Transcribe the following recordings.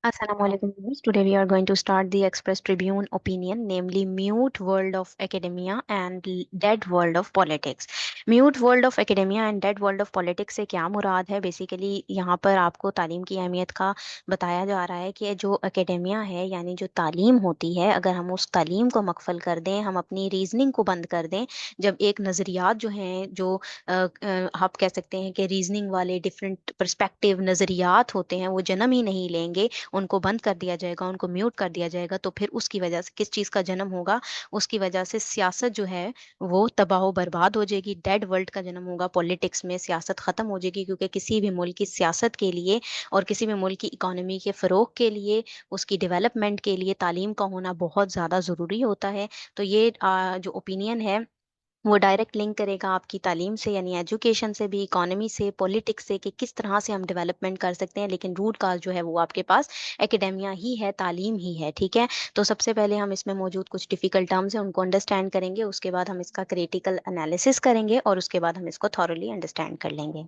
Assalamualaikum viewers. Today we are going to start the Express Tribune opinion, namely mute world of academia and dead world of politics. Mute world of academia and dead world of politics से क्या मुराद है? Basically यहाँ पर आपको तालीम की अहमियत का बताया जा रहा है कि जो एकेडेमिया है यानी जो तालीम होती है, अगर हम उस तालीम को मकफल कर दें, हम अपनी रीजनिंग को बंद कर दें, जब एक नज़रियात जो हैं जो आप कह सकते हैं कि रीजनिंग वाले डिफरेंट पर्सपेक्टिव नज़रियात होते हैं वो जन्म ही नहीं लेंगे, उनको बंद कर दिया जाएगा, उनको म्यूट कर दिया जाएगा, तो फिर उसकी वजह से किस चीज़ का जन्म होगा? उसकी वजह से सियासत जो है वो तबाह बर्बाद हो जाएगी, डेड वर्ल्ड का जन्म होगा, पॉलिटिक्स में सियासत ख़त्म हो जाएगी, क्योंकि किसी भी मुल्क की सियासत के लिए और किसी भी मुल्क की इकोनॉमी के फ़रोग के लिए, उसकी डेवलपमेंट के लिए तालीम का होना बहुत ज़्यादा ज़रूरी होता है। तो ये जो ओपिनियन है वो डायरेक्ट लिंक करेगा आपकी तालीम से यानी एजुकेशन से भी, इकोनॉमी से, पॉलिटिक्स से, कि किस तरह से हम डेवलपमेंट कर सकते हैं। लेकिन रूट काज जो है वो आपके पास एकेडेमिया ही है, तालीम ही है। ठीक है, तो सबसे पहले हम इसमें मौजूद कुछ डिफिकल्ट टर्म्स हैं उनको अंडरस्टैंड करेंगे, उसके बाद हम इसका क्रिटिकल एनालिसिस करेंगे और उसके बाद हम इसको थॉरली अंडरस्टैंड कर लेंगे।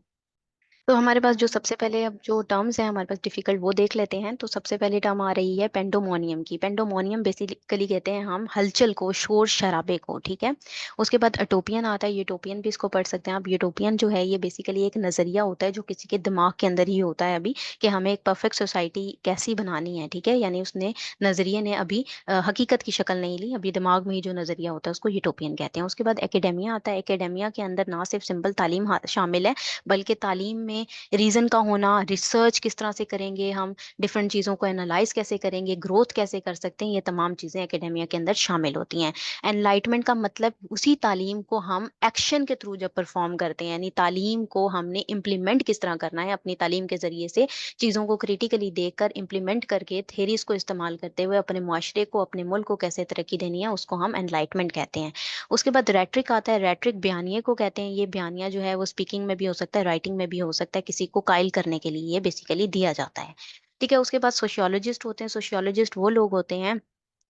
तो हमारे पास जो सबसे पहले अब जो टर्म्स हैं हमारे पास डिफिकल्ट वो देख लेते हैं। तो सबसे पहले टर्म आ रही है पेंडोमोनियम की। पेंडोमोनियम बेसिकली कहते हैं हम हलचल को, शोर शराबे को। ठीक है, उसके बाद अटोपियन आता है। यूटोपियन भी इसको पढ़ सकते हैं आप। यूटोपियन जो है ये बेसिकली एक नजरिया होता है जो किसी के दिमाग के अंदर ही होता है अभी, कि हमें एक परफेक्ट सोसाइटी कैसी बनानी है। ठीक है, यानी उसने नजरिए ने अभी हकीकत की शक्ल नहीं ली, अभी दिमाग में ही जो नजरिया होता है उसको यूटोपियन कहते हैं। उसके बाद एकेडेमिया आता है। एकेडेमिया के अंदर ना सिर्फ सिंपल तालीम शामिल है, बल्कि तालीम में रीजन का होना, रिसर्च किस तरह से करेंगे हम, डिफरेंट चीज़ों को एनालाइज कैसे करेंगे, ग्रोथ कैसे कर सकते हैं, ये तमाम चीज़ें एकेडेमिया के अंदर शामिल होती हैं। एनलाइटमेंट का मतलब उसी तालीम को हम एक्शन के थ्रू जब परफॉर्म करते हैं, यानी तालीम को हमने इम्प्लीमेंट किस तरह करना है, अपनी तालीम के जरिए से चीज़ों को क्रिटिकली देखकर इम्प्लीमेंट करके थेरीज को इस्तेमाल करते हुए अपने मुआशरे को, अपने मुल्क को कैसे तरक्की देनी है, उसको हम एनलाइटमेंट कहते हैं। उसके बाद रेट्रिक आता है। रेट्रिक बयानिए को कहते हैं। ये बयानिया जो है वो स्पीकिंग में भी हो सकता है, राइटिंग में भी हो सकता है, किसी को कायल करने के लिए ये बेसिकली दिया जाता है। ठीक है, उसके बाद सोशियोलॉजिस्ट होते हैं। सोशियोलॉजिस्ट वो लोग होते हैं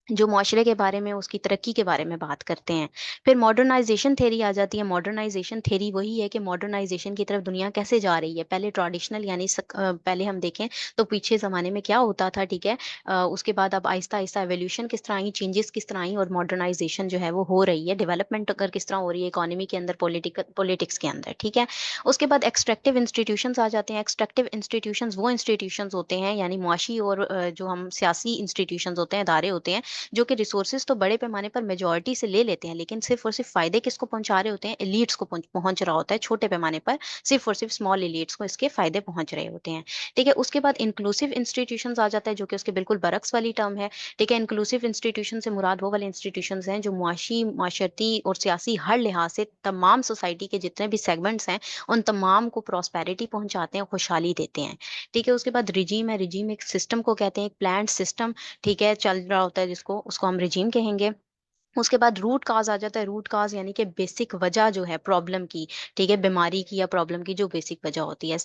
जो माशरे के बारे में, उसकी तरक्की के बारे में बात करते हैं। फिर मॉडर्नाइजेशन थ्योरी आ जाती है। मॉडर्नाइजेशन थ्योरी वही है कि मॉडर्नाइजेशन की तरफ दुनिया कैसे जा रही है। पहले ट्रेडिशनल यानी पहले हम देखें तो पीछे ज़माने में क्या होता था। ठीक है, उसके बाद अब आहिस्ता आहिस्ता एवोल्यूशन किस तरह आई, चेंजेस किस तरह आई, और मॉडर्नाइजेशन जो है वो हो रही है, डेवलपमेंट अगर किस तरह हो रही है इकोनॉमी के अंदर, पॉलिटिक्स के अंदर। ठीक है, उसके बाद एक्सट्रैक्टिव इंस्टीट्यूशंस आ जाते हैं। एक्सट्रैक्टिव इंस्टीट्यूशंस वो इंस्टीट्यूशंस होते हैं, यानी मुआशी और जो हम सियासी इंस्टीट्यूशंस होते हैं, इदारे होते हैं, जो कि रिसोर्सेज तो बड़े पैमाने पर मेजॉरिटी से ले लेते हैं, लेकिन सिर्फ और सिर्फ फायदे किसको पहुंचा रहे होते हैं? एलीट्स को पहुंच रहा होता है। छोटे पैमाने पर सिर्फ और सिर्फ स्मॉल एलीट्स को इसके फायदे पहुंच रहे होते हैं। ठीक है, उसके बाद इंक्लूसिव इंस्टीट्यूशंस आ जाता है, जो कि उसके बिल्कुल बरक्स वाली टर्म है। ठीक है, इंक्लूसिव इंस्टीट्यूशन से मुराद वो वाले इंस्टीट्यूशंस हैं जो मुआशी, माशरती और सियासी हर लिहाज से तमाम सोसाइटी के जितने भी सेगमेंट्स हैं उन तमाम को प्रॉस्पेरिटी पहुंचाते हैं, खुशहाली देते हैं। ठीक है, उसके बाद रिजीम है। रिजीम एक सिस्टम को कहते हैं, एक प्लान सिस्टम, ठीक है, चल रहा होता है जिसको, उसको हम रिजीम कहेंगे। उसके बाद रूट काज आ जाता है। रूट काज यानी कि बेसिक वजह जो है प्रॉब्लम की, ठीक है, बीमारी की या प्रॉब्लम की जो बेसिक वजह होती है।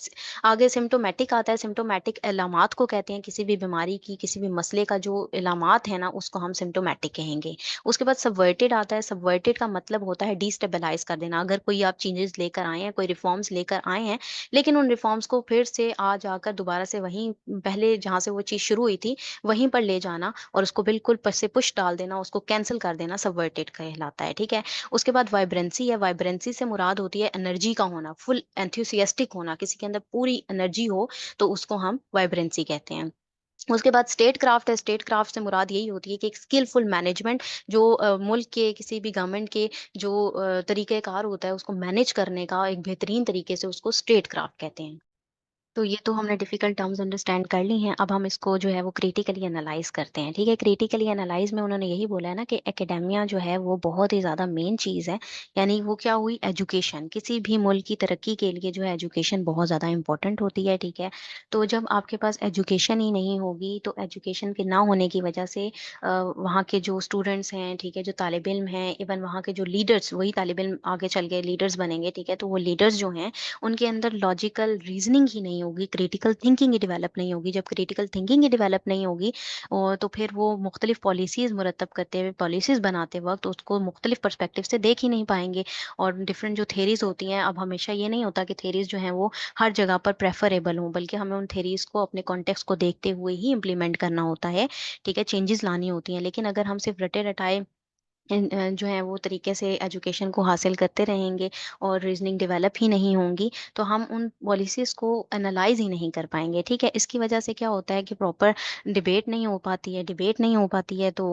आगे सिम्टोमेटिक आता है। सिम्टोमेटिक अलामात को कहते हैं, किसी भी बीमारी की, किसी भी मसले का जो अलामात है ना, उसको हम सिम्टोमेटिक कहेंगे। उसके बाद सबवर्टेड आता है। सबवर्टेड का मतलब होता है डिस्टेबलाइज कर देना। अगर कोई आप चेंजेस लेकर आए हैं, कोई रिफॉर्म्स लेकर आए हैं, लेकिन उन रिफॉर्म्स को फिर से आ जाकर दोबारा से वहीं पहले जहां से वो चीज शुरू हुई थी वहीं पर ले जाना और उसको बिल्कुल से पुश डाल देना, उसको कैंसिल कर देना, सबवर्टेड कहलाता है। ठीक है, उसके बाद वाइब्रेंसी है। वाइब्रेंसी से मुराद होती है एनर्जी का होना, फुल एंथुसियास्टिक होना, किसी के अंदर पूरी एनर्जी हो, तो उसको हम वाइब्रेंसी कहते हैं। उसके बाद स्टेट क्राफ्ट है। स्टेट क्राफ्ट से मुराद यही होती है कि एक स्किलफुल मैनेजमेंट, जो मुल्क के किसी भी गवर्नमेंट के जो तरीक़ेकार होता है उसको मैनेज करने का एक बेहतरीन तरीके से, उसको स्टेट क्राफ्ट कहते हैं। तो ये तो हमने डिफिकल्ट टर्म्स अंडरस्टैंड कर ली हैं। अब हम इसको जो है वो क्रिटिकली एनालाइज करते हैं। ठीक है, क्रिटिकली एनालाइज में उन्होंने यही बोला है ना कि एकेडेमिया जो है वो बहुत ही ज़्यादा मेन चीज़ है। यानी वो क्या हुई, एजुकेशन। किसी भी मुल्क की तरक्की के लिए जो है एजुकेशन बहुत ज़्यादा इंपॉर्टेंट होती है। ठीक है, तो जब आपके पास एजुकेशन ही नहीं होगी, तो एजुकेशन के ना होने की वजह से वहाँ के जो स्टूडेंट्स हैं, ठीक है, जो तालिब इल्म हैं, इवन वहाँ के जो लीडर्स, वही तालिब इल्म आगे चल के लीडर्स बनेंगे। ठीक है, तो वो लीडर्स जो हैं उनके अंदर लॉजिकल रीजनिंग ही नहीं होगी, क्रिटिकल थिंकिंग ही डेवलप नहीं होगी। जब क्रिटिकल थिंकिंग ही डेवलप नहीं होगी और तो फिर वो मुख्तलिफ पॉलिसीज़ मुरतब करते हुए, पॉलिसीज़ बनाते वक्त उसको मुख्तलिफ पर्सपेक्टिव से देख ही नहीं पाएंगे। और डिफरेंट जो थेरीज होती हैं, अब हमेशा ये नहीं होता कि थेरीज जो हैं वो हर जगह पर प्रेफरेबल हों, बल्कि हमें उन थेरीज को अपने कॉन्टेक्स्ट को देखते हुए ही इम्प्लीमेंट करना होता है। ठीक है, चेंजेस लानी होती हैं। लेकिन अगर हम सिर्फ रटे रटाए जो है वो तरीके से एजुकेशन को हासिल करते रहेंगे और रीजनिंग डेवलप ही नहीं होंगी, तो हम उन पॉलिसीज़ को एनालाइज ही नहीं कर पाएंगे। ठीक है, इसकी वजह से क्या होता है कि प्रॉपर डिबेट नहीं हो पाती है। डिबेट नहीं हो पाती है तो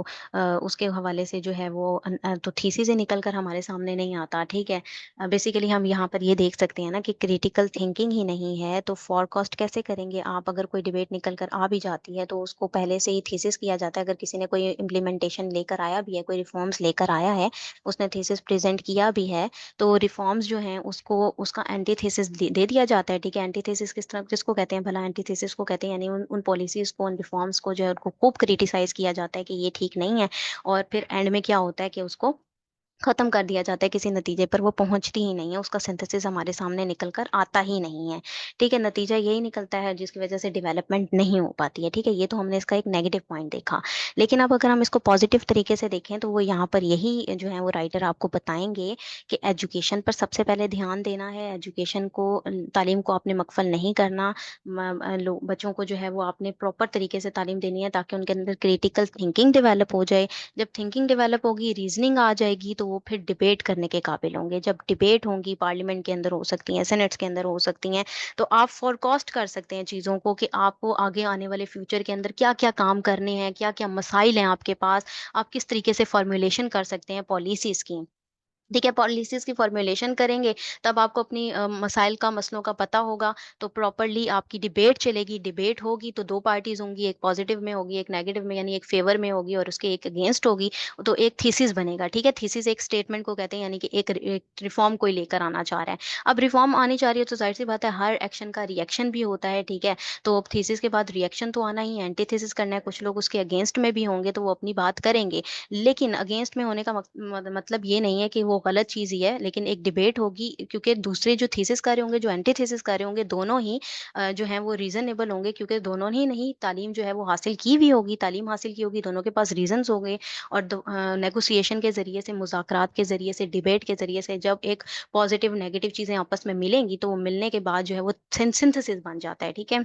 उसके हवाले से जो है वो तो थीसिस से निकल कर हमारे सामने नहीं आता। ठीक है, बेसिकली हम यहाँ पर ये देख सकते हैं ना कि क्रिटिकल थिंकिंग ही नहीं है तो फॉरकास्ट कैसे करेंगे आप? अगर कोई डिबेट निकल कर आ भी जाती है तो उसको पहले से ही थीसिस किया जाता है। अगर किसी ने कोई इम्प्लीमेंटेशन लेकर आया भी है, कोई रिफॉर्म्स लेकर आया है, उसने थीसिस प्रेजेंट किया भी है, तो रिफॉर्म्स जो हैं उसको उसका एंटीथेसिस दे दिया जाता है। ठीक है, एंटीथेसिस किस तरह किसको कहते हैं भला? एंटीथेसिस को कहते हैं यानी उन पॉलिसीज को, उन रिफॉर्म्स को जो है उनको खूब क्रिटिसाइज किया जाता है कि ये ठीक नहीं है। और फिर एंड में क्या होता है कि उसको खत्म कर दिया जाता है, किसी नतीजे पर वो पहुंचती ही नहीं है, उसका सिंथेसिस हमारे सामने निकल कर आता ही नहीं है। ठीक है, नतीजा यही निकलता है जिसकी वजह से डेवलपमेंट नहीं हो पाती है। ठीक है, ये तो हमने इसका एक नेगेटिव पॉइंट देखा। लेकिन अब अगर हम इसको पॉजिटिव तरीके से देखें तो वो यहाँ पर यही जो है वो राइटर आपको बताएंगे कि एजुकेशन पर सबसे पहले ध्यान देना है। एजुकेशन को, तालीम को आपने मकफल नहीं करना। बच्चों को जो है वो आपने प्रॉपर तरीके से तालीम देनी है ताकि उनके अंदर क्रिटिकल थिंकिंग डेवलप हो जाए। जब थिंकिंग डेवलप होगी, रीजनिंग आ जाएगी, तो वो फिर डिबेट करने के काबिल होंगे। जब डिबेट होंगी, पार्लियामेंट के अंदर हो सकती हैं, सेनेट्स के अंदर हो सकती हैं, तो आप फोरकास्ट कर सकते हैं चीज़ों को कि आपको आगे आने वाले फ्यूचर के अंदर क्या क्या काम करने हैं, क्या क्या मसाइल हैं आपके पास, आप किस तरीके से फॉर्मुलेशन कर सकते हैं पॉलिसीज की। ठीक है, पॉलिसीज़ की फ़ॉर्मुलेशन करेंगे, तब आपको अपनी मसाइल का, मसलों का पता होगा, तो प्रॉपर्ली आपकी डिबेट चलेगी। डिबेट होगी तो 2 पार्टीज़ होंगी, एक पॉज़िटिव में होगी, एक नेगेटिव में, यानी एक फ़ेवर में होगी और उसके एक अगेंस्ट होगी, तो एक थीसिस बनेगा। ठीक है, थीसिस एक स्टेटमेंट को कहते हैं, यानी कि एक रिफ़ॉर्म कोई लेकर आना चाह रहा है। अब रिफ़ॉर्म आनी चाह रही है तो ज़ाहिर-सी बात है हर एक्शन का रिएक्शन भी होता है। ठीक है, तो अब थीसिस के बाद रिएक्शन तो आना ही है, एंटीथेसिस करना है, कुछ लोग उसके अगेंस्ट में भी होंगे तो वो अपनी बात करेंगे। लेकिन अगेंस्ट में होने का मतलब ये नहीं है कि वो गलत चीज़ ही है, लेकिन एक डिबेट होगी क्योंकि दूसरे जो थीसिस कर रहे होंगे, जो एंटीथेसिस कर रहे होंगे, दोनों ही जो हैं वो रीज़नेबल होंगे क्योंकि दोनों ही नहीं तालीम जो है वो हासिल की भी होगी, तालीम हासिल की होगी, दोनों के पास रीज़न्स होंगे। और नेगोशिएशन के ज़रिए से, मुज़ाकरात के ज़रिए से, डिबेट के ज़रिए से जब एक पॉज़िटिव, नेगेटिव चीज़ें आपस में मिलेंगी, तो वो मिलने के बाद जो है वो सिंथेसिस बन जाता है। ठीक है?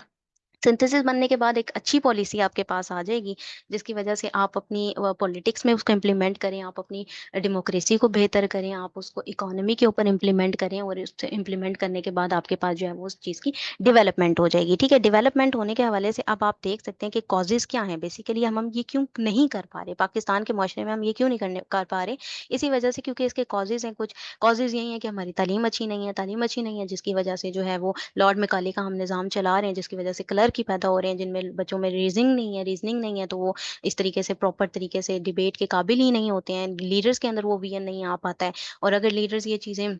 सिंथेसिस बनने के बाद एक अच्छी पॉलिसी आपके पास आ जाएगी, जिसकी वजह से आप अपनी पॉलिटिक्स में उसको इम्प्लीमेंट करें, आप अपनी डेमोक्रेसी को बेहतर करें, आप उसको इकोनॉमी के ऊपर इम्प्लीमेंट करें और उससे इम्प्लीमेंट करने के बाद आपके पास जो है वो उस चीज़ की डेवलपमेंट हो जाएगी। ठीक है, डेवलपमेंट होने के हवाले से अब आप देख सकते हैं कि कॉजेज़ क्या हैं, बेसिकली हम ये क्यों नहीं कर पा रहे, पाकिस्तान के माशरे में हम ये क्यों नहीं कर पा रहे? इसी वजह से, क्योंकि इसके कॉजेज़ हैं कुछ। कॉजेज़ यही हैं कि हमारी तालीम अच्छी नहीं है, जिसकी वजह से जो है वो लॉर्ड मैकाले का हम निज़ाम चला रहे हैं, जिसकी वजह से क्लर्क ही पैदा हो रहे हैं, जिनमें बच्चों में रीज़निंग नहीं है, तो वो इस तरीके से प्रॉपर तरीके से डिबेट के काबिल ही नहीं होते हैं। लीडर्स के अंदर वो विज़न नहीं आ पाता है। और अगर लीडर्स ये चीज़ें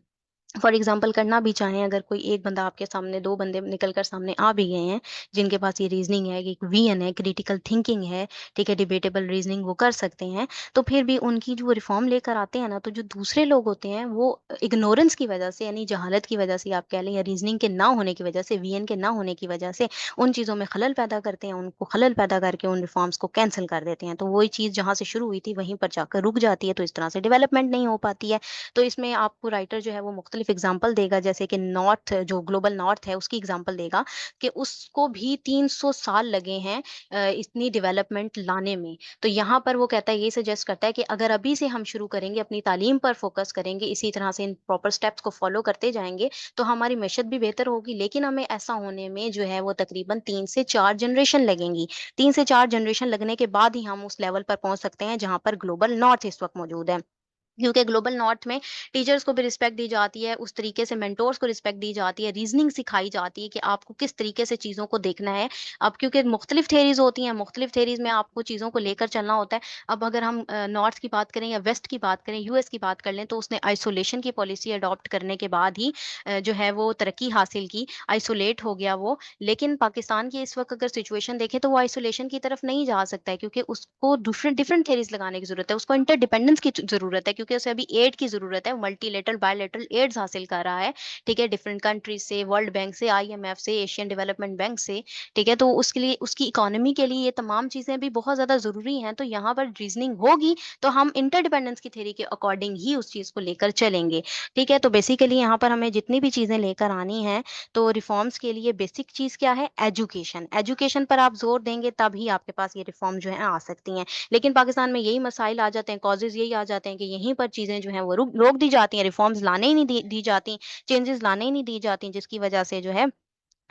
फॉर एग्जाम्पल करना भी चाहें, अगर कोई एक बंदा आपके सामने, 2 बंदे निकल कर सामने आ भी गए हैं, जिनके पास ये रीज़निंग है, एक विज़न है, क्रिटिकल थिंकिंग है, ठीक है, डिबेटेबल रीज़निंग वो कर सकते हैं, तो फिर भी उनकी जो रिफ़ॉर्म लेकर आते हैं ना, तो जो दूसरे लोग होते हैं, वो इग्नोरेंस की वजह से, यानी जहालत की वजह से आप कह लें, या रीज़निंग के ना होने की वजह से, विज़न के ना होने की वजह से, उन चीज़ों में खलल पैदा करते हैं, उनको खलल पैदा करके उन रिफ़ॉर्म्स को कैंसल कर देते हैं। तो वही चीज़ जहाँ से शुरू हुई थी, वहीं पर जाकर रुक जाती है, तो इस तरह से डेवलपमेंट नहीं हो पाती है। तो इसमें आपको राइटर जो है वो मुख्तलिफ एग्जाम्पल देगा, जैसे कि नॉर्थ, जो ग्लोबल नॉर्थ है उसकी एग्जाम्पल देगा कि उसको भी 300 साल लगे हैं इतनी डेवलपमेंट लाने में। तो यहाँ पर वो कहता है, ये सजेस्ट करता है कि अगर अभी से हम शुरू करेंगे, अपनी तालीम पर फोकस करेंगे, इसी तरह से इन प्रॉपर स्टेप्स को फॉलो करते जाएंगे, तो हमारी मैशत भी बेहतर होगी। लेकिन हमें ऐसा होने में जो है वो तकरीबन 3 से 4 जनरेशन लगेंगी। 3 से 4 जनरेशन लगने के बाद ही हम उस लेवल पर पहुंच सकते हैं जहां पर ग्लोबल नॉर्थ इस वक्त मौजूद है। क्योंकि ग्लोबल नॉर्थ में टीचर्स को भी रिस्पेक्ट दी जाती है, उस तरीके से मेंटोर्स को रिस्पेक्ट दी जाती है, रीजनिंग सिखाई जाती है कि आपको किस तरीके से चीज़ों को देखना है। अब क्योंकि मुख्तलिफ थेरीज होती हैं, मुख्तलिफ थेरीज में आपको चीज़ों को लेकर चलना होता है। अब अगर हम नॉर्थ की बात करें या वेस्ट की बात करें, यूएस की बात कर लें, तो उसने आइसोलेशन की पॉलिसी अडॉप्ट करने के बाद ही जो है वो तरक्की हासिल की, आइसोलेट हो गया वो। लेकिन पाकिस्तान की इस वक्त अगर सिचुएशन देखें तो वो आइसोलेशन की तरफ नहीं जा सकता है, क्योंकि उसको डिफरेंट डिफरेंट थेरीज लगाने की जरूरत है, उसको इंटरडिपेंडेंस की जरूरत है। क्योंकि उसे अभी एड की ज़रूरत है, मल्टीलेटरल, बायलैटरल एड्स हासिल कर रहा है, ठीक है? डिफरेंट कंट्रीज़ से, वर्ल्ड बैंक से, आईएमएफ से, एशियन डेवलपमेंट बैंक से, ठीक है? तो उसके लिए उसकी इकोनॉमी के लिए ये तमाम चीज़ें भी बहुत ज़्यादा ज़रूरी हैं, तो यहाँ पर रीज़निंग होगी, तो हम इंटरडिपेंडेंस की थ्योरी के अकॉर्डिंग ही उस चीज़ को लेकर चलेंगे, ठीक है? तो बेसिकली यहाँ पर हमें जितनी भी चीज़ें लेकर आनी हैं, तो रिफॉर्म्स के लिए बेसिक चीज़ क्या है? एजुकेशन। एजुकेशन पर आप ज़ोर देंगे तब ही आपके पास ये रिफॉर्म जो है आ सकती हैं। लेकिन पाकिस्तान में यही मसाइल आ जाते हैं, कॉजेज़ यही आ जाते हैं कि यहीं पर चीज़ें जो हैं वो रोक दी जाती हैं, रिफॉर्म्स लाने ही नहीं दी जाती, चेंजेज़ लाने ही नहीं दी जाती, जिसकी वजह से जो है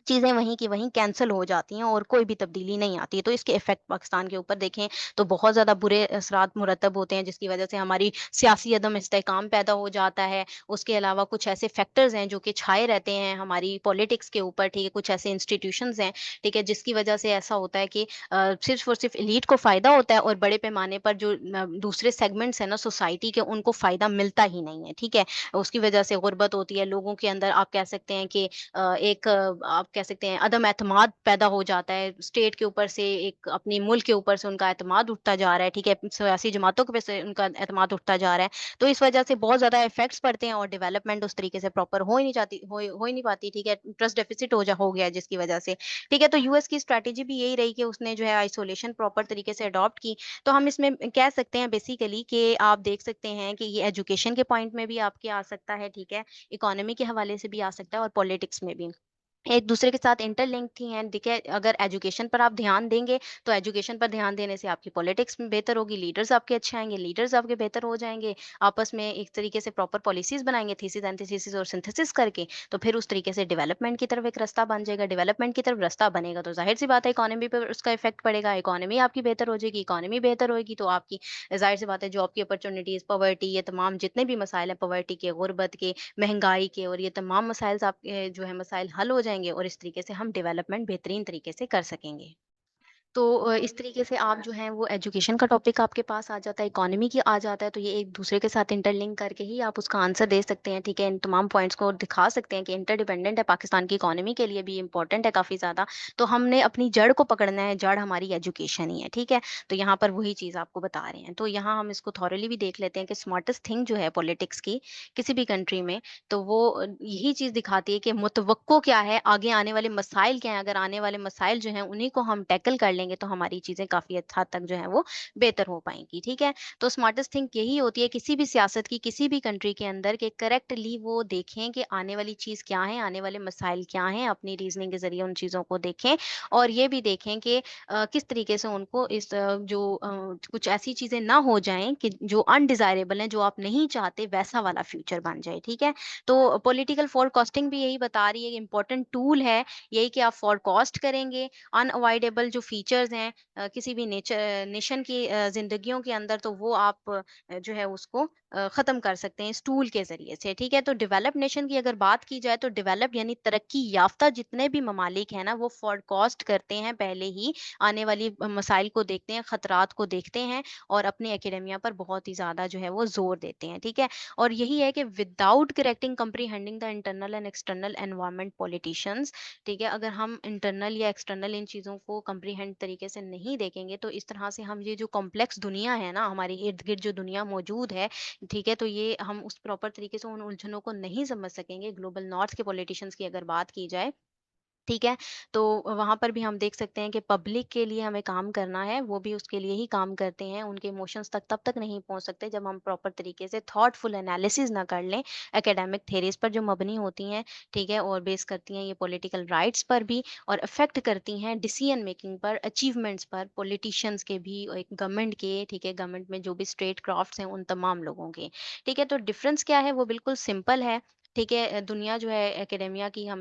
चीज़ें वहीं की वहीं कैंसल हो जाती हैं और कोई भी तब्दीली नहीं आती है। तो इसके इफ़ेक्ट पाकिस्तान के ऊपर देखें तो बहुत ज़्यादा बुरे असरात मुरतब होते हैं, जिसकी वज़ह से हमारी सियासी अदम इस्तेहकाम पैदा हो जाता है। उसके अलावा कुछ ऐसे फैक्टर्स हैं जो कि छाए रहते हैं हमारी पॉलिटिक्स के ऊपर, ठीक है? कुछ ऐसे इंस्टीट्यूशंस हैं, ठीक है? जिसकी वज़ह से ऐसा होता है कि सिर्फ़ और सिर्फ़ एलीट को फ़ायदा होता है और बड़े पैमाने पर जो दूसरे सेगमेंट्स हैं ना सोसाइटी के, उनको फ़ायदा मिलता ही नहीं है, ठीक है? उसकी वज़ह से गुर्बत होती है, लोगों के अंदर आप कह सकते हैं कि एक आप कह सकते हैं अदम एतमाद पैदा हो जाता है। स्टेट के ऊपर से एक अपनी मुल्क के ऊपर से उनका एतमाद उठता जा रहा है, ठीक है? सियासी जमातों के पे से उनका एतमाद उठता जा रहा है। तो इस वजह से बहुत ज़्यादा इफ़ेक्ट्स पड़ते हैं और डेवलपमेंट उस तरीके से प्रॉपर हो ही नहीं पाती, ठीक है? ट्रस्ट डेफिसिट हो गया है जिसकी वजह से, ठीक है? तो यूएस की स्ट्रैटेजी भी यही रही कि उसने जो है आइसोलेशन प्रॉपर तरीके से अडॉप्ट की। तो हम इसमें कह सकते हैं बेसिकली कि आप देख सकते हैं कि ये एजुकेशन के पॉइंट में भी आपके आ सकता है, ठीक है? इकोनॉमी के हवाले से भी आ सकता है और पॉलिटिक्स में भी। एक दूसरे के साथ इंटरलिंक ही हैं। देखिए, अगर एजुकेशन पर आप ध्यान देंगे, तो एजुकेशन पर ध्यान देने से आपकी पॉलिटिक्स में बेहतर होगी, लीडर्स आपके अच्छे आएँगे, लीडर्स आपके बेहतर हो जाएँगे, आपस में एक तरीके से प्रॉपर पॉलिसीज़ बनाएँगे, थीसिस, एंटीथीसिस और सिंथेसिस करके, तो फिर उस तरीके से डेवलपमेंट की तरफ एक रास्ता बन जाएगा। डेवलपमेंट की तरफ रास्ता बनेगा, तो ज़ाहिर-सी बात है इकोनॉमी पे उसका इफ़ेक्ट पड़ेगा, इकोनॉमी आपकी बेहतर हो जाएगी, इकोनॉमी बेहतर होएगी, तो आपकी ज़ाहिर-सी बात है जॉब की अपॉर्च्युनिटीज़, पॉवर्टी, ये तमाम जितने भी मसाइल हैं पॉवर्टी के, गुर्बत के, महँगाई के और ये तमाम मसाइल्स आपके जो है मसाइल हल हो जाएँगे और इस तरीके से हम डेवलपमेंट बेहतरीन तरीके से कर सकेंगे। तो इस तरीके से आप जो हैं वो एजुकेशन का टॉपिक आपके पास आ जाता है, इकोनॉमी की आ जाता है, तो ये एक दूसरे के साथ इंटरलिंक करके ही आप उसका आंसर दे सकते हैं, ठीक है? इन तमाम पॉइंट्स को दिखा सकते हैं कि इंटरडिपेंडेंट है पाकिस्तान की इकोनॉमी के लिए भी इम्पोर्टेंट है काफ़ी ज़्यादा। तो हमने अपनी जड़ को पकड़ना है, जड़ हमारी एजुकेशन ही है, ठीक है? तो यहाँ पर वही चीज़ आपको बता रहे हैं। तो यहाँ हम इसको थॉरली भी देख लेते हैं कि स्मार्टेस्ट थिंग जो है पॉलिटिक्स की, किसी भी कंट्री में, तो वो यही चीज़ दिखाती है कि मुतवक्को क्या है, आगे आने वाले मसाइल क्या हैं। अगर आने वाले मसाइल जो हैं उन्हीं को हम टैकल कर लेंगे तो हमारी चीज़ें काफ़ी हद तक जो है वो बेहतर हो पाएँगी, ठीक है? तो स्मार्टेस्ट थिंग यही होती है किसी भी सियासत की, किसी भी कंट्री के अंदर कि करेक्टली वो देखें कि आने वाली चीज़ क्या है, आने वाले मसाइल क्या हैं, अपनी रीज़निंग के ज़रिए उन चीज़ों को देखें और ये भी देखें कि किस तरीके से उनको इस कुछ ऐसी चीज़ें ना हो जाएँ कि जो अनडिज़ायरेबल हैं, जो आप नहीं चाहते वैसा वाला फ्यूचर बन जाए, ठीक है? तो पॉलिटिकल फोरकास्टिंग भी यही बता रही है, इम्पोर्टेंट टूल है यही कि आप फोरकास्ट करेंगे अनअवॉइडेबल जो फीचर्स हैं किसी भी नेशन की जिंदगियों के अंदर, तो वो आप जो है उसको खत्म कर सकते हैं इस टूल के जरिए से, ठीक है? तो डेवलप नेशन की अगर बात की जाए तो डेवलप यानी तरक्की याफ्ता जितने भी ममालिक हैं ना, वो फोरकास्ट करते हैं पहले ही, आने वाली मसाइल को देखते हैं, खतरात को देखते हैं और अपनी एकेडेमिया पर बहुत ही ज्यादा जो है वो जोर देते हैं, ठीक है? और यही है कि without correcting comprehending the internal and external environment politicians, ठीक है? अगर हम इंटरनल या एक्सटर्नल इन चीज़ों को कंप्रीहेंड तरीके से नहीं देखेंगे, तो इस तरह से हम ये जो कॉम्प्लेक्स दुनिया है ना, हमारे इर्द-गिर्द जो दुनिया मौजूद है, ठीक है? तो ये हम उस प्रॉपर तरीके से उन उलझनों को नहीं समझ सकेंगे। ग्लोबल नॉर्थ के पॉलिटिशियंस की अगर बात की जाए, ठीक है? तो वहाँ पर भी हम देख सकते हैं कि पब्लिक के लिए हमें काम करना है, वो भी उसके लिए ही काम करते हैं। उनके इमोशंस तक तब तक नहीं पहुँच सकते जब हम प्रॉपर तरीके से थॉटफुल एनालिसिस ना कर लें, एकेडमिक थ्योरीज़ पर जो मबनी होती हैं, ठीक है? और बेस करती हैं ये पॉलिटिकल राइट्स पर भी और अफ़ेक्ट करती हैं डिसीजन मेकिंग पर, अचीवमेंट्स पर, पॉलिटिशियंस के भी और एक गवर्नमेंट के, ठीक है? गवर्नमेंट में जो भी स्टेट क्राफ्ट्स हैं, उन तमाम लोगों के, ठीक है? तो डिफ़रेंस क्या है? वो बिल्कुल सिंपल है। ठीक है? दुनिया जो है एकेडेमिया की, हम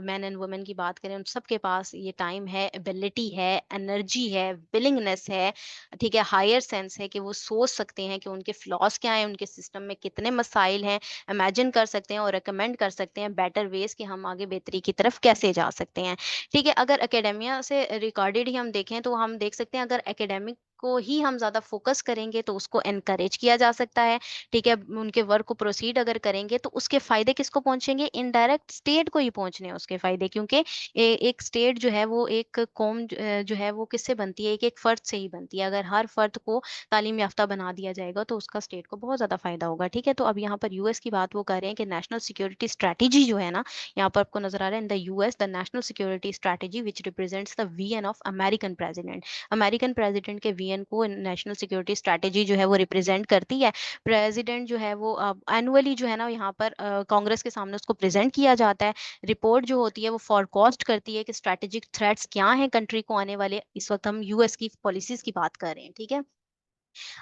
मेन एंड वुमेन की बात करें, उन सबके पास ये टाइम है, एबिलिटी है, एनर्जी है, विलिंगनेस है, ठीक है? हायर सेंस है कि वो सोच सकते हैं कि उनके फ्लॉज़ क्या हैं, उनके सिस्टम में कितने मसाइल हैं, इमेजिन कर सकते हैं और रिकमेंड कर सकते हैं बेटर वेज़ कि हम आगे बेहतरी की तरफ कैसे जा सकते हैं, ठीक है? अगर एकेडेमिया से रिगार्डेड ही हम देखें तो हम देख सकते हैं, अगर एकेडेमिक को ही हम ज़्यादा फ़ोकस करेंगे तो उसको एनकरेज किया जा सकता है, ठीक है? उनके वर्क को प्रोसीड अगर करेंगे तो उसके फ़ायदे किसको पहुँचेंगे? इनडायरेक्ट स्टेट को ही पहुँचने हैं उसके फ़ायदे, क्योंकि एक स्टेट जो है वो एक कौम जो है वो किससे बनती है? एक-एक फ़र्द से ही बनती है। अगर हर फ़र्द को तालीम याफ़्ता बना दिया जाएगा तो उसका स्टेट को बहुत ज़्यादा फ़ायदा होगा, ठीक है? तो अब यहाँ पर यूएस की बात वो कर रहे हैं कि नेशनल सिक्योरिटी स्ट्रैटेजी जो है ना, यहाँ पर आपको नज़र आ रहा है, in the US the national security strategy which represents the view of American president. American president के वीएन को नेशनल सिक्योरिटी स्ट्रैटेजी जो है वो रिप्रेजेंट करती है। प्रेसिडेंट जो है वो एनुअली जो है ना यहाँ पर कांग्रेस के सामने उसको प्रेजेंट किया जाता है। रिपोर्ट जो होती है वो फोरकास्ट करती है कि स्ट्रैटेजिक थ्रेट्स क्या हैं कंट्री को आने वाले। इस वक्त हम यूएस की पॉलिसीज की बात कर रहे हैं, ठीक है?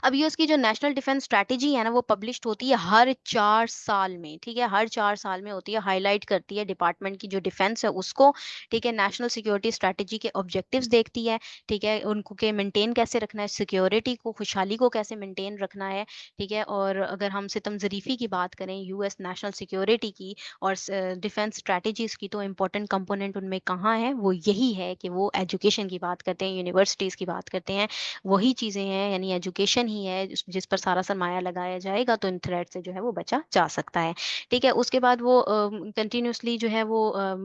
अब ये उसकी जो नेशनल डिफेंस स्ट्रैटेजी है ना वो पब्लिश्ड होती है हर 4 साल में, ठीक है? हर 4 साल में होती है, हाइलाइट करती है डिपार्टमेंट की जो डिफेंस है उसको, ठीक है? नेशनल सिक्योरिटी स्ट्रैटेजी के ऑब्जेक्टिव्स देखती है, ठीक है? उनको के मेंटेन कैसे रखना है, सिक्योरिटी को, खुशहाली को कैसे मेंटेन रखना है, ठीक है? और अगर हम सितम ज़रीफ़ी की बात करें यूएस नेशनल सिक्योरिटी की और डिफेंस स्ट्रैटेजीज़ की, तो इम्पोर्टेंट कंपोनेंट उनमें कहाँ है? वो यही है कि वो एजुकेशन की बात करते हैं, यूनिवर्सिटीज़ की बात करते हैं, वही चीज़ें हैं, यानी एजुकेशन ही है जिस पर सारा सरमाया लगाया जाएगा तो इन थ्रेट से जो है वो बचा जा सकता है, ठीक है? उसके बाद वो कंटिन्यूअसली जो है वो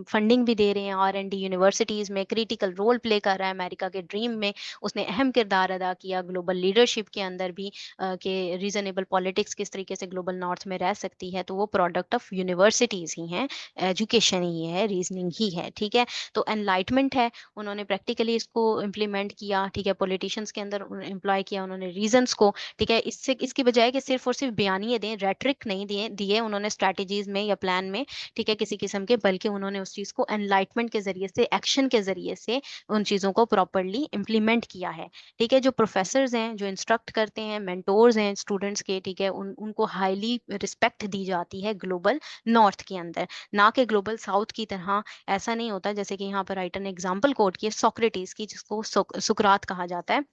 फंडिंग भी दे रहे हैं आर-एंड-डी यूनिवर्सिटीज़ में, क्रिटिकल रोल प्ले कर रहा है अमेरिका के ड्रीम में, उसने अहम किरदार अदा किया ग्लोबल लीडरशिप के अंदर भी, कि रीज़नेबल पॉलिटिक्स किस तरीके से ग्लोबल नॉर्थ में रह सकती है, तो वो प्रोडक्ट ऑफ यूनिवर्सिटीज़ ही हैं, एजुकेशन ही है, रीज़निंग ही है, ठीक है? तो एनलाइटमेंट है, उन्होंने प्रैक्टिकली इसको इम्प्लीमेंट किया, ठीक है? पॉलिटिशियंस के अंदर एम्प्लॉय किया उन्होंने रीजंस को, ठीक है? इससे इसकी बजाय कि सिर्फ और सिर्फ बयानिए दें, रेटरिक नहीं दिए दिए उन्होंने स्ट्रैटेजीज में या प्लान में, ठीक है? किसी किस्म के, बल्कि उन्होंने उस चीज को एनलाइटमेंट के जरिए से, एक्शन के जरिए से उन चीजों को प्रॉपरली इम्प्लीमेंट किया है, ठीक है? जो प्रोफेसर्स हैं, जो इंस्ट्रक्ट करते हैं, मेंटोर्स हैं स्टूडेंट्स के, ठीक है? उनको हाईली रिस्पेक्ट दी जाती है ग्लोबल नॉर्थ के अंदर, ना कि ग्लोबल साउथ की तरह। ऐसा नहीं होता, जैसे कि यहाँ पर राइटर ने एग्जाम्पल कोट की है सोक्रेटिस की, जिसको सुकरात कहा जाता है,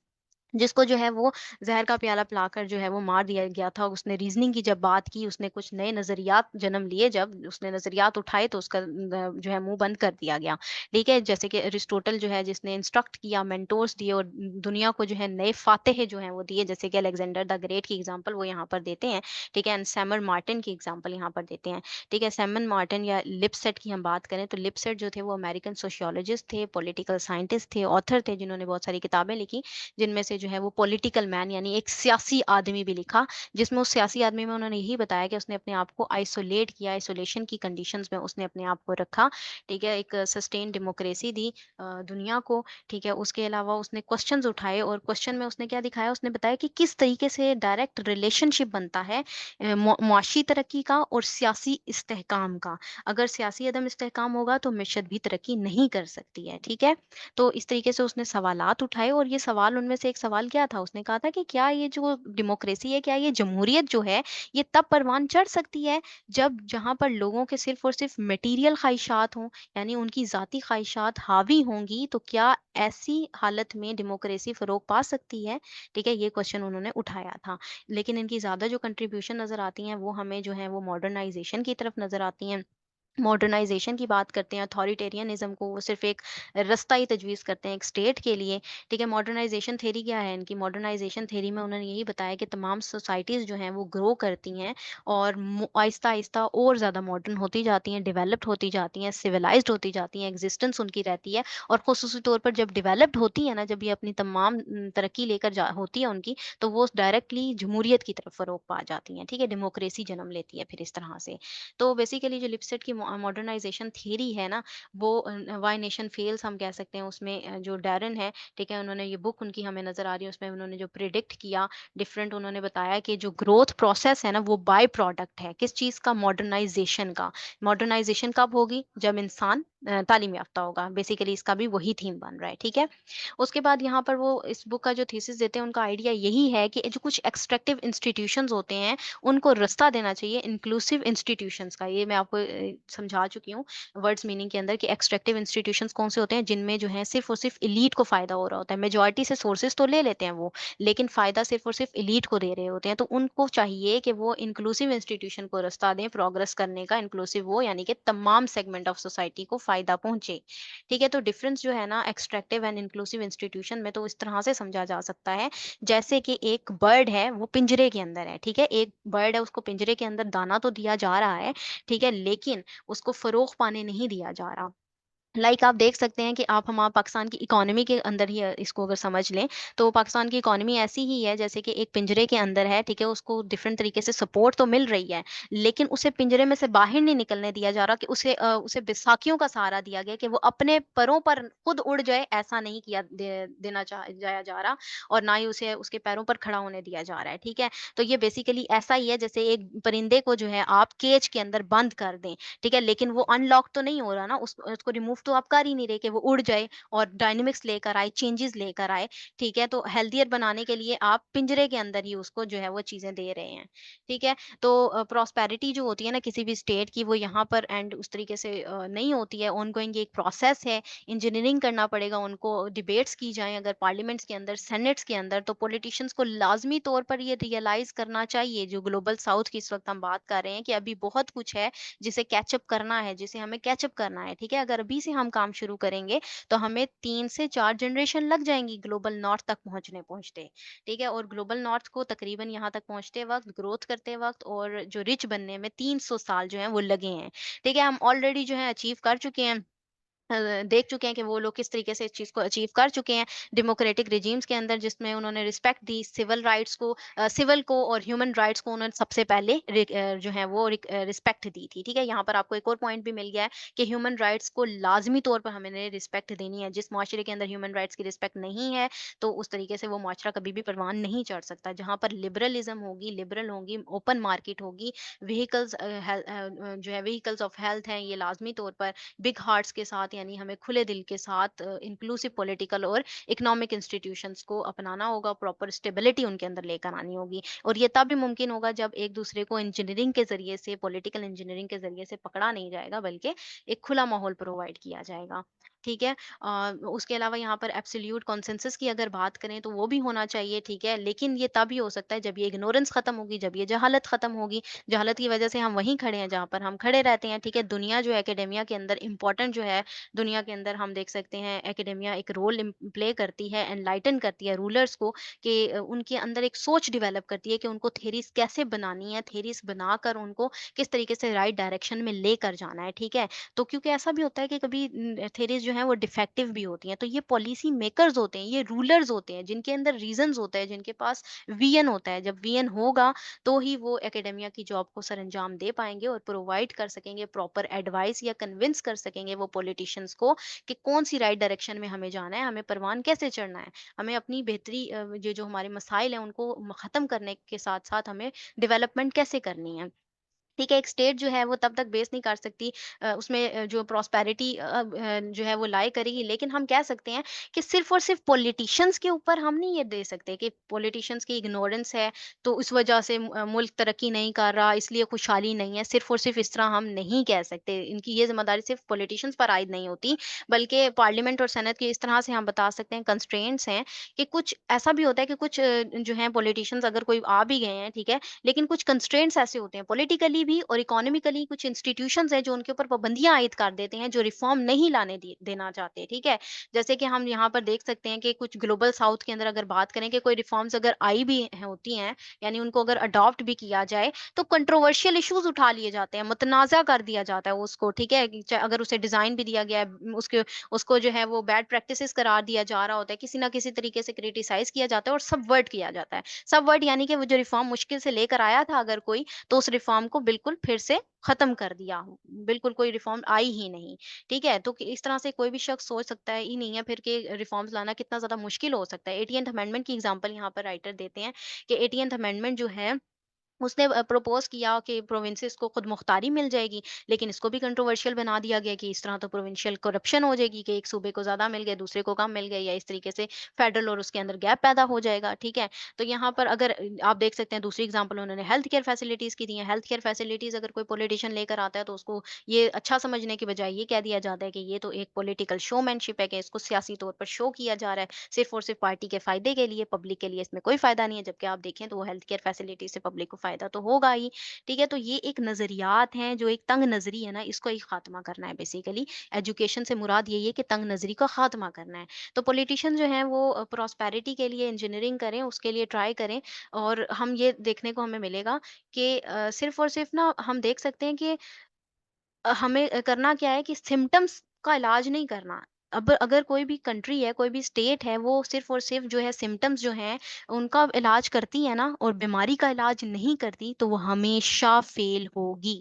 जिसको जो है वो ज़हर का प्याला पिलाकर जो है वो मार दिया गया था। उसने रीज़निंग की जब बात की, उसने कुछ नए नज़रियात जन्म लिए, जब उसने नज़रियात उठाए तो उसका जो है मुँह बंद कर दिया गया। ठीक है? जैसे कि एरिस्टोटल जो है जिसने इंस्ट्रक्ट किया, मेंटोर्स दिए और दुनिया को जो है नए फ़ातेह जो हैं वो दिए, जैसे कि अलेक्जेंडर द ग्रेट की एग्ज़ाम्पल वो यहाँ पर देते हैं। ठीक है? एंड सैमुअल मार्टिन की एग्ज़ाम्पल यहाँ पर देते हैं। ठीक है? सैमुअल मार्टिन या लिपसेट की हम बात करें तो लिपसेट जो थे वो अमेरिकन सोशियोलॉजिस्ट थे, पॉलिटिकल साइंटिस्ट थे, ऑथर थे, जिन्होंने बहुत सारी किताबें लिखी। जिनमें से जो है वो पॉलिटिकल मैन यानी एक सियासी आदमी भी लिखा, जिसमें उस सियासी आदमी में उन्होंने यही बताया कि उसने अपने आप को आइसोलेट किया, आइसोलेशन की कंडीशंस में उसने अपने आप को रखा, ठीक है? एक सस्टेन डेमोक्रेसी दी दुनिया को, ठीक है? उसके अलावा उसने क्वेश्चंस उठाए और क्वेश्चन में उसने क्या दिखाया, उसने बताया कि किस तरीके से डायरेक्ट रिलेशनशिप बनता है मुआशी तरक्की का और सियासी इस्तेहकाम का। अगर सियासी अदम इस्तेहकाम होगा तो मिशत भी तरक्की नहीं कर सकती है, ठीक है? तो इस तरीके से उसने सवालात उठाए और ये सवाल, उनमें से एक सवाल क्या था, उसने कहा था कि क्या ये जो डेमोक्रेसी है, क्या ये जमहूरियत जो है, ये तब परवान चढ़ सकती है जब जहाँ पर लोगों के सिर्फ और सिर्फ मटेरियल ख्वाहिशात हों, यानी उनकी ज़ाती ख्वाहिशात हावी होंगी, तो क्या ऐसी हालत में डेमोक्रेसी फ़रोग पा सकती है? ठीक है, ये क्वेश्चन उन्होंने उठाया था। लेकिन इनकी ज़्यादा जो कंट्रीब्यूशन नज़र आती हैं वो हमें जो है वो मॉडर्नाइजेशन की तरफ नज़र आती हैं। मॉडर्नाइजेशन की बात करते हैं, अथॉरिटेरियनिज्म को वो सिर्फ एक रास्ता ही तजवीज़ करते हैं एक स्टेट के लिए, ठीक है? मॉडर्नाइजेशन थ्योरी क्या है इनकी? मॉडर्नाइजेशन थ्योरी में उन्होंने यही बताया कि तमाम सोसाइटीज़ जो हैं वो ग्रो करती हैं और आहिस्ता आहिस्ता और ज़्यादा मॉडर्न होती जाती हैं, डेवलप्ड होती जाती हैं, सिविलाइज्ड होती जाती हैं, एग्जिस्टेंस उनकी रहती है। और खसूसी तौर पर जब डेवलप्ड होती है ना, जब ये अपनी तमाम तरक्की लेकर जा होती है उनकी, तो वो डायरेक्टली जमहूरियत की तरफ फ़रोग पा जाती हैं, ठीक है? डेमोक्रेसी जन्म लेती है फिर इस तरह से। तो बेसिकली जो लिपसेट की मॉडर्नाइजेशन थ्योरी है ना, वो व्हाई नेशन फेल्स हम कह सकते हैं उसमें, जो डैरन है, ठीक है? उन्होंने ये बुक उनकी हमें नज़र आ रही है, उसमें उन्होंने जो प्रिडिक्ट किया डिफरेंट, उन्होंने बताया कि जो ग्रोथ प्रोसेस है ना वो बाय प्रोडक्ट है किस चीज़ का? मॉडर्नाइजेशन का। मॉडर्नाइजेशन कब होगी? जब इंसान तालीम याफ्ता होगा। बेसिकली इसका भी वही थीम बन रहा है, ठीक है? उसके बाद यहाँ पर वो इस बुक का जो थीसिस देते हैं, उनका आइडिया यही है कि जो कुछ एक्सट्रैक्टिव इंस्टीट्यूशंस होते हैं उनको रास्ता देना चाहिए इंक्लूसिव इंस्टीट्यूशंस का। ये मैं आपको समझा चुकी हूँ वर्ड्स मीनिंग के अंदर कि एक्सट्रैक्टिव इंस्टीट्यूशंस कौन से होते हैं, जिनमें जो है सिर्फ और सिर्फ एलीट को फायदा हो रहा होता है। मेजॉरिटी से सोर्सेज तो ले लेते हैं वो, लेकिन फायदा सिर्फ और सिर्फ एलीट को दे रहे होते हैं। तो उनको चाहिए कि वो इंक्लूसिव इंस्टीट्यूशन को रास्ता दें प्रोग्रेस करने का। इंक्लूसिव वो यानी कि तमाम सेगमेंट ऑफ सोसाइटी को फायदा पहुंचे। ठीक है, तो डिफरेंस जो है ना एक्सट्रैक्टिव एंड इंक्लूसिव इंस्टीट्यूशन में तो इस तरह से समझा जा सकता है, जैसे कि एक बर्ड है वो पिंजरे के अंदर है। ठीक है, एक बर्ड है, उसको पिंजरे के अंदर दाना तो दिया जा रहा है, ठीक है, लेकिन उसको फरोग पाने नहीं दिया जा रहा। आप देख सकते हैं कि आप हमारा पाकिस्तान की इकोनॉमी के अंदर ही इसको अगर समझ लें, तो पाकिस्तान की इकोनॉमी ऐसी ही है जैसे कि एक पिंजरे के अंदर है। ठीक है, उसको डिफरेंट तरीके से सपोर्ट तो मिल रही है, लेकिन उसे पिंजरे में से बाहर नहीं निकलने दिया जा रहा, कि उसे बैसाखियों का सहारा दिया गया कि वो अपने परों पर खुद उड़ जाए, ऐसा नहीं देना जाया जा रहा, और ना ही उसे उसके पैरों पर खड़ा होने दिया जा रहा है। ठीक है, तो ये बेसिकली ऐसा ही है जैसे एक परिंदे को जो है आप केज के अंदर बंद कर दें, ठीक है, लेकिन वो अनलॉक तो नहीं हो रहा ना, उसको रिमूव तो आप कर ही नहीं रहे कि वो उड़ जाए और डायनामिक्स लेकर आए, चेंजेस लेकर आए। ठीक है, तो हेल्थियर बनाने के लिए आप पिंजरे के अंदर ही उसको जो है वो चीजें दे रहे हैं। ठीक है, तो प्रॉस्पेरिटी जो होती है ना किसी भी स्टेट की, वो यहाँ पर एंड उस तरीके से नहीं होती है, ऑनगोइंग एक प्रोसेस है। इंजीनियरिंग करना पड़ेगा उनको, डिबेट्स की जाएं अगर पार्लियामेंट्स के अंदर, सेनेट्स के अंदर, तो पॉलिटिशियंस को लाजमी तौर पर ये रियलाइज करना चाहिए, जो ग्लोबल साउथ की इस वक्त हम बात कर रहे हैं, कि अभी बहुत कुछ है जिसे कैचअप करना है, जिसे हमें कैचअप करना है। ठीक है, अगर अभी से हम काम शुरू करेंगे तो हमें 3 से 4 जनरेशन लग जाएँगी ग्लोबल नॉर्थ तक पहुँचते। ठीक है, और ग्लोबल नॉर्थ को तकरीबन यहाँ तक पहुँचते वक़्त, ग्रोथ करते वक़्त और जो रिच बनने में 300 साल जो हैं वो लगे हैं। ठीक है, हम ऑलरेडी जो है अचीव कर चुके हैं, देख चुके हैं कि वो लोग किस तरीके से इस चीज़ को अचीव कर चुके हैं डेमोक्रेटिक रिजीम्स के अंदर, जिसमें उन्होंने रिस्पेक्ट दी सिविल राइट्स को, सिविल को और ह्यूमन राइट्स को उन्होंने सबसे पहले जो है वो रिस्पेक्ट दी थी। ठीक है, यहाँ पर आपको एक और पॉइंट भी मिल गया है कि ह्यूमन राइट्स को लाजमी तौर पर हमें रिस्पेक्ट देनी है। जिस माशरे के अंदर ह्यूमन राइट्स की रिस्पेक्ट नहीं है, तो उस तरीके से वो माशरा कभी भी परवान नहीं चढ़ सकता। जहाँ पर लिबरलिज्म होगी, लिबरल होगी, ओपन मार्केट होगी, व्हीकल्स जो है व्हीकल्स ऑफ हेल्थ हैं, ये लाजमी तौर पर बिग हार्ट्स के साथ, यानी हमें खुले दिल के साथ इंक्लूसिव पॉलिटिकल और इकोनॉमिक इंस्टीट्यूशंस को अपनाना होगा, प्रॉपर स्टेबिलिटी उनके अंदर लेकर आनी होगी, और ये तभी मुमकिन होगा जब एक दूसरे को इंजीनियरिंग के जरिए से, पॉलिटिकल इंजीनियरिंग के जरिए से पकड़ा नहीं जाएगा, बल्कि एक खुला माहौल प्रोवाइड किया जाएगा। ठीक है, उसके अलावा यहाँ पर एब्सोल्यूट कॉन्सेंसस की अगर बात करें तो वो भी होना चाहिए। ठीक है, लेकिन ये तभी हो सकता है जब ये इग्नोरेंस खत्म होगी, जब ये जहालत खत्म होगी। जहालत की वजह से हम वहीं खड़े हैं जहाँ पर हम खड़े रहते हैं। ठीक है, दुनिया जो है एकेडेमिया के अंदर इम्पोर्टेंट जो है, दुनिया के अंदर हम देख सकते हैं एकेडेमिया एक रोल प्ले करती है, एनलाइटन करती है रूलर्स को, कि उनके अंदर एक सोच डेवलप करती है कि उनको थेरीज कैसे बनानी है, थेरीज बनाकर उनको किस तरीके से राइट डायरेक्शन में लेकर जाना है। ठीक है, तो क्योंकि ऐसा भी होता है कि कभी थेरीज जो है वो डिफेक्टिव भी होती हैं, तो ये पॉलिसी मेकर्स होते हैं, ये रूलर्स होते हैं, जिनके अंदर रीजंस होते हैं, जिनके पास विजन होता है। जब विजन होगा तो ही वो एकेडेमिया की जॉब को सरंजाम दे पाएंगे और प्रोवाइड कर सकेंगे प्रॉपर एडवाइस, या कन्विंस कर सकेंगे वो पॉलिटिशियंस को कि कौन सी राइट डायरेक्शन में हमें जाना है, हमें परवान कैसे चढ़ना है, हमें अपनी बेहतरी ये जो हमारे मसाइल हैं उनको खत्म करने के साथ साथ हमें डेवलपमेंट कैसे करनी है। ठीक है, एक स्टेट जो है वो तब तक बेस नहीं कर सकती, उसमें जो प्रॉस्पेरिटी जो है वो लाई करेगी, लेकिन हम कह सकते हैं कि सिर्फ और सिर्फ पॉलिटिशियंस के ऊपर हम नहीं ये दे सकते कि पॉलिटिशियंस की इग्नोरेंस है तो इस वजह से मुल्क तरक्की नहीं कर रहा, इसलिए खुशहाली नहीं है। सिर्फ और सिर्फ इस तरह हम नहीं कह सकते, इनकी ये जिम्मेदारी सिर्फ पॉलिटिशियंस पर आयद नहीं होती, बल्कि पार्लियामेंट और सेनेट की इस तरह से हम बता सकते हैं कंस्ट्रेंट्स हैं, कि कुछ ऐसा भी होता है कि कुछ जो है पॉलिटिशियंस अगर कोई आ भी गए हैं, ठीक है, लेकिन कुछ कंस्ट्रेंट्स ऐसे होते हैं पॉलिटिकली भी और इकोनॉमिकली, कुछ इंस्टीट्यूशंस हैं जो उनके ऊपर पाबंदियां आयद कर देते हैं, जो रिफॉर्म नहीं देना चाहते। ठीक है, जैसे कि हम यहाँ पर देख सकते हैं कि कुछ ग्लोबल साउथ के अंदर अगर बात करें कि कोई रिफॉर्म्स अगर आई भी होती हैं, यानी उनको अगर अडॉप्ट भी किया जाए, तो कंट्रोवर्शियल इश्यूज उठा लिए जाते हैं, मुतनाज़ा कर दिया जाता है उसको। ठीक है, कि अगर उसे डिजाइन भी दिया गया है, उसके उसको जो है वो बैड प्रैक्टिसेस करार दिया जा रहा होता है, किसी ना किसी तरीके से क्रिटिसाइज किया जाता है और सबवर्ट किया जाता है। सबवर्ट यानी कि वो जो रिफॉर्म मुश्किल से लेकर आया था अगर कोई, तो उस रिफॉर्म को बिल्कुल फिर से खत्म कर दिया। बिल्कुल कोई रिफॉर्म आई ही नहीं। ठीक है? तो कि इस तरह से कोई भी शख्स सोच सकता है ही नहीं है फिर कि रिफॉर्म्स लाना कितना ज़्यादा मुश्किल हो सकता है। 18th अमेंडमेंट की एग्ज़ाम्पल यहाँ पर राइटर देते हैं कि 18th अमेंडमेंट जो है उसने प्रपोज़ किया कि प्रोविंसेस को खुद मुख्तारी मिल जाएगी, लेकिन इसको भी कंट्रोवर्शियल बना दिया गया कि इस तरह तो प्रोविंशियल करप्शन हो जाएगी, कि एक सूबे को ज़्यादा मिल गया, दूसरे को कम मिल गया, या इस तरीके से फेडरल और उसके अंदर गैप पैदा हो जाएगा, ठीक है? तो यहाँ पर अगर आप देख सकते हैं दूसरी एग्ज़ाम्पल उन्होंने हेल्थ केयर फैसिलिटीज़ की दी हैं। हेल्थ केयर फैसिलिटीज़ अगर कोई पॉलिटिशियन लेकर आता है तो उसको ये अच्छा समझने की बजाय ये कह दिया जाता है कि ये तो एक पॉलिटिकल शोमैनशिप है, कि इसको सियासी तौर पर शो किया जा रहा है, सिर्फ़ और सिर्फ़ पार्टी के फ़ायदे के लिए, पब्लिक के लिए इसमें कोई फ़ायदा नहीं है। जबकि आप देखें तो वो हेल्थ केयर फैसिलिटी से पब्लिक को फ़ायदा फ़ायदा तो होगा ही, ठीक है? तो ये एक नज़रियात हैं, जो एक तंग नज़री है ना, इसको ही ख़ात्मा करना है बेसिकली। एजुकेशन से मुराद यही है कि तंग नज़री का ख़ात्मा करना है। तो पॉलिटिशियन जो हैं वो प्रॉस्पेरिटी के लिए इंजीनियरिंग करें, उसके लिए ट्राई करें और हम ये देखने को हमें मिलेगा कि सिर्फ़ और सिर्फ़ ना हम देख सकते हैं कि हमें करना क्या है कि सिम्पटम्स का इलाज नहीं करना। अब अगर कोई भी कंट्री है, कोई भी स्टेट है, वो सिर्फ़ और सिर्फ़ जो है सिम्पटम्स जो हैं, उनका इलाज करती है ना और बीमारी का इलाज नहीं करती, तो वो हमेशा फ़ेल होगी,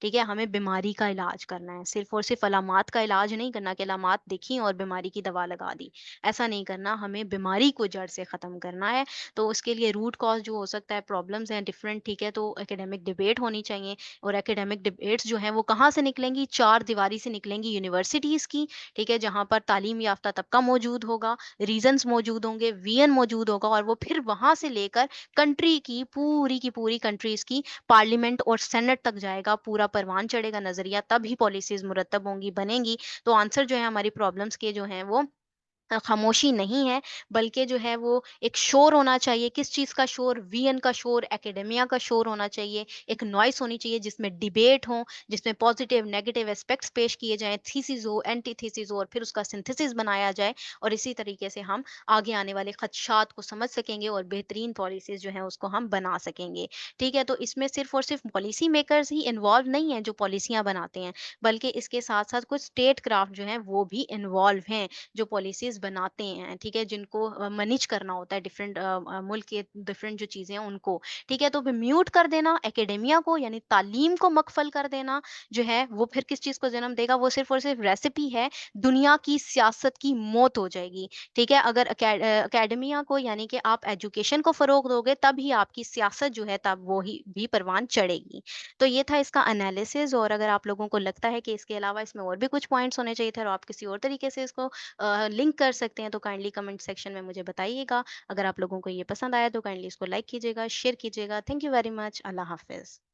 ठीक है? हमें बीमारी का इलाज करना है, सिर्फ़ और सिर्फ़ अलामात का इलाज नहीं करना कि अलामात दिखी और बीमारी की दवा लगा दी। ऐसा नहीं करना, हमें बीमारी को जड़ से ख़त्म करना है। तो उसके लिए रूट कॉज़ जो हो सकता है, प्रॉब्लम्स हैं डिफरेंट, ठीक है? तो एकेडमिक डिबेट होनी चाहिए और एकेडमिक डिबेट्स जो हैं वो कहाँ से निकलेंगी? चार दीवारी से निकलेंगी यूनिवर्सिटीज़ की, ठीक है? जहाँ पर तालीम याफ़्ता तबका मौजूद होगा, रीज़न्स मौजूद होंगे, वीएन मौजूद होगा और वो फिर वहाँ से लेकर कंट्री की पूरी कंट्रीज़ की पार्लियामेंट और सेनेट तक जाएगा, पूरा परवान चढ़ेगा नज़रिया, तभी पॉलिसीज़ मुरतब होंगी, बनेंगी। तो आंसर जो है हमारी प्रॉब्लम्स के जो हैं वो खामोशी नहीं है, बल्कि जो है वो एक शोर होना चाहिए। किस चीज़ का शोर? वीएन का शोर, एकेडेमिया का शोर होना चाहिए। एक नॉइस होनी चाहिए जिसमें डिबेट हो, जिसमें पॉजिटिव, नेगेटिव एस्पेक्ट्स पेश किए जाएँ, थीसिस हो, एंटीथीसिस हो और फिर उसका सिंथेसिस बनाया जाए और इसी तरीके से हम आगे आने वाले खदशात को समझ सकेंगे और बेहतरीन पॉलिसीज़ जो हैं उसको हम बना सकेंगे। ठीक है? तो इसमें सिर्फ़ और सिर्फ़ पॉलिसी मेकर्स ही इन्वॉल्व नहीं हैं जो पॉलिसियाँ बनाते हैं, बल्कि इसके साथ-साथ कुछ स्टेट क्राफ्ट जो हैं वो भी इन्वॉल्व हैं। जो पॉलिसीज़ बनाते हैं, ठीक है? जिनको मैनेज करना होता है डिफरेंट मुल्क के डिफरेंट जो चीज़ें हैं उनको, ठीक है? तो फिर म्यूट कर देना एकेडेमिया को यानी तालीम को मकफ़ल कर देना जो है वो फिर किस चीज़ को जन्म देगा? वो सिर्फ़ और सिर्फ़ रेसिपी है, दुनिया की सियासत की मौत हो जाएगी, ठीक है? अगर एकेडेमिया को यानी कि आप एजुकेशन को फ़रोग़ दोगे तब ही आपकी सियासत जो है तब वो ही भी परवान चढ़ेगी। तो ये था इसका एनालिसिस और अगर आप लोगों को लगता है कि इसके अलावा इसमें और भी कुछ पॉइंट्स होने चाहिए थे और आप किसी और तरीके से इसको लिंक कर सकते हैं तो काइंडली कमेंट सेक्शन में मुझे बताइएगा। अगर आप लोगों को ये पसंद आया तो काइंडली इसको लाइक कीजिएगा, शेयर कीजिएगा। Thank you very much. अल्लाह हाफ़िज़।